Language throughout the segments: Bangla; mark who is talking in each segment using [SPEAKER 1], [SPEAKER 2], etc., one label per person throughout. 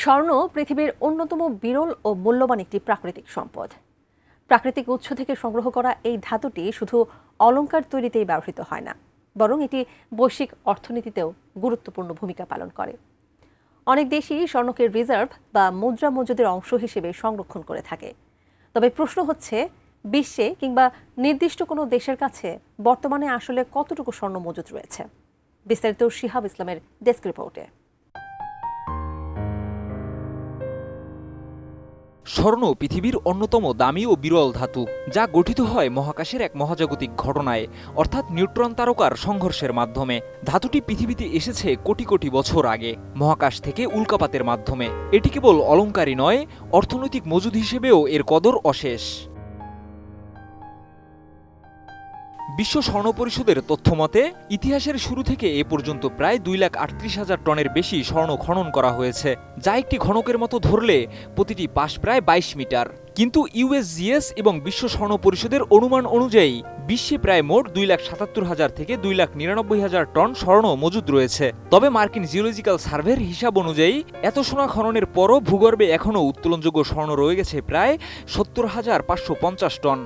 [SPEAKER 1] স্বর্ণ পৃথিবীর অন্যতম বিরল ও মূল্যবান একটি প্রাকৃতিক সম্পদ। প্রাকৃতিক উৎস থেকে সংগ্রহ করা এই ধাতুটি শুধু অলংকার তৈরিতেই ব্যবহৃত হয় না, বরং এটি বৈশ্বিক অর্থনীতিতেও গুরুত্বপূর্ণ ভূমিকা পালন করে। অনেক দেশই স্বর্ণকে রিজার্ভ বা মুদ্রা মজুদের অংশ হিসেবে সংরক্ষণ করে থাকে। তবে প্রশ্ন হচ্ছে, বিশ্বে কিংবা নির্দিষ্ট কোনো দেশের কাছে বর্তমানে আসলে কতটুকু স্বর্ণ মজুদ রয়েছে? বিস্তারিত শিহাব ইসলামের ডেস্ক রিপোর্টে।
[SPEAKER 2] স্বর্ণ পৃথিবীর অন্যতম দামি ও বিরল ধাতু, যা গঠিত হয় মহাকাশের এক মহাজাগতিক ঘটনায়, অর্থাৎ নিউট্রন তারকার সংঘর্ষের মাধ্যমে। ধাতুটি পৃথিবীতে এসেছে কোটি কোটি বছর আগে মহাকাশ থেকে উল্কাপাতের মাধ্যমে। এটি কেবল অলংকারই নয়, অর্থনৈতিক মজুদ হিসেবেও এর কদর অশেষ। বিশ্ব স্বর্ণ পরিষদের তথ্যমতে ইতিহাসের শুরু থেকে এ পর্যন্ত প্রায় 2,38,000 টনের বেশি স্বর্ণ খনন করা হয়েছে, যা একটি ঘনকের মতো ধরলে প্রতিটি পাশ প্রায় 22 মিটার। কিন্তু ইউএসজিএস এবং বিশ্ব স্বর্ণ পরিষদের অনুমান অনুযায়ী বিশ্বে প্রায় মোট 2,77,000 থেকে 2,99,000 টন স্বর্ণ মজুদ রয়েছে। তবে মার্কিন জিওলজিক্যাল সার্ভের হিসাব অনুযায়ী এত সোনা খননের পরও ভূগর্ভে এখনও উত্তোলনযোগ্য স্বর্ণ রয়ে গেছে প্রায় 70,550 টন।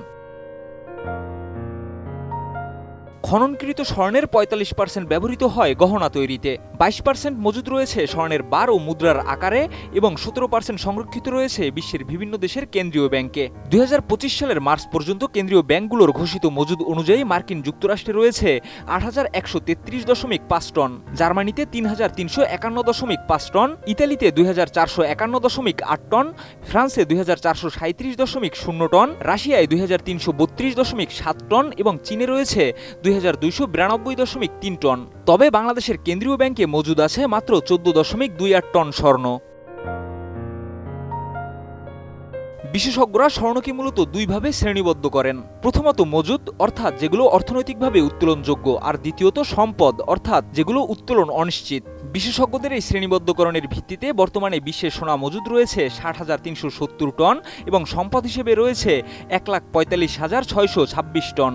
[SPEAKER 2] খননকৃত স্বর্ণের 45% ব্যবহৃত হয় গহনা তৈরিতে, 22% মজুদ রয়েছে স্বর্ণের বার ও মুদ্রার আকারে এবং 17% সংরক্ষিত রয়েছে বিশ্বের বিভিন্ন দেশের কেন্দ্রীয় ব্যাংকে। 2025 সালের মার্চ পর্যন্ত কেন্দ্রীয় ব্যাংকগুলোর ঘোষিত মজুদ অনুযায়ী মার্কিন যুক্তরাষ্ট্রে রয়েছে 8,133.5 টন, জার্মানিতে 3,351.5 টন, ইতালিতে 2,451.8 টন, ফ্রান্সে 2,437.0 টন, রাশিয়ায় 2,332.7 টন এবং চীনে রয়েছে 2,292.3 টন। তবে বাংলাদেশের কেন্দ্রীয় ব্যাংকে মজুদ আছে মাত্র 14.28 টন স্বর্ণ। বিশেষজ্ঞরা স্বর্ণকে মূলত দুইভাবে শ্রেণীবদ্ধ করেন। প্রথমত মজুদ, অর্থাৎ যেগুলো অর্থনৈতিকভাবে উত্তোলনযোগ্য, আর দ্বিতীয়ত সম্পদ, অর্থাৎ যেগুলো উত্তোলন অনিশ্চিত। বিশেষজ্ঞদের এই শ্রেণীবদ্ধকরণের ভিত্তিতে বর্তমানে বিশ্বে সোনা মজুদ রয়েছে 60,370 টন এবং সম্পদ হিসেবে রয়েছে 1,45,626 টন।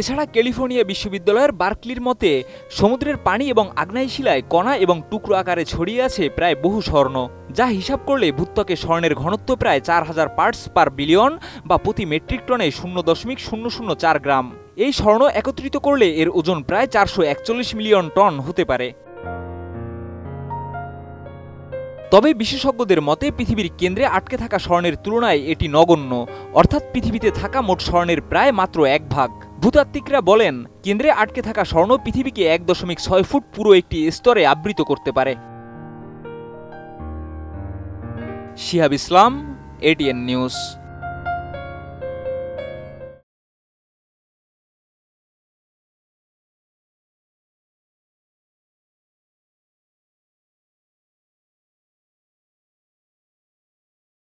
[SPEAKER 2] এছাড়া ক্যালিফোর্নিয়া বিশ্ববিদ্যালয়ের বার্কলির মতে সমুদ্রের পানি এবং আগ্নেয় শিলায় কণা এবং টুকরো আকারে ছড়িয়ে আছে প্রায় বহু স্বর্ণ, যা হিসাব করলে ভূত্বকে স্বর্ণের ঘনত্ব প্রায় 4,000 পার্টস পার বিলিয়ন বা প্রতি মেট্রিক টনে 0.004 গ্রাম। এই স্বর্ণ একত্রিত করলে এর ওজন প্রায় 441 মিলিয়ন টন হতে পারে। তবে বিশেষজ্ঞদের মতে পৃথিবীর কেন্দ্রে আটকে থাকা স্বর্ণের তুলনায় এটি নগণ্য, অর্থাৎ পৃথিবীতে থাকা মোট স্বর্ণের প্রায় মাত্র 1 ভাগ। ভূতাত্ত্বিকরা বলেন, কেন্দ্রে আটকে থাকা স্বর্ণ পৃথিবীকে 1.6 ফুট পুরো একটি স্তরে আবৃত করতে পারে। শিহাব ইসলাম, ATN নিউজ।